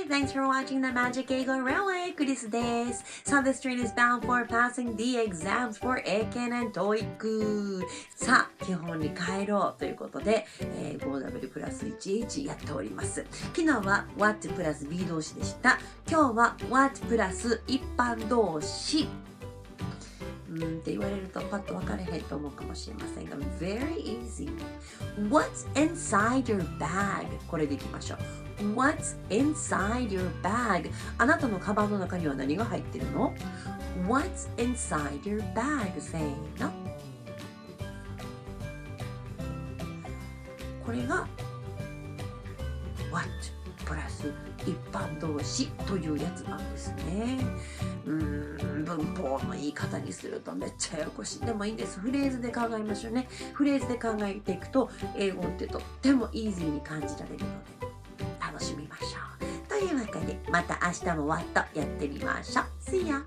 Hi, thanks for watching the Magic Eigo Railway. クリスです。So this train is bound for passing the exams for 英検 and TOEIC. さあ、基本に帰ろうということで、5W プラス 1H やっております。昨日は What プラス B 動詞でした。今日は What プラス一般動詞。って言われるとパッと分かれへんと思うかもしれませんが Very easy. What's inside your bag? これでいきましょう。What's inside your bag? あなたのカバンの中には何が入ってるの？ What's inside your bag? せーの。これが What プラス一般動詞というやつなんですね。文法の言い方にするとめっちゃややこしい。でもいいんです。フレーズで考えましょうね。フレーズで考えていくと英語ってとってもイージーに感じられるので楽しみましょう。というわけでまた明日もわっとやってみましょう。See ya!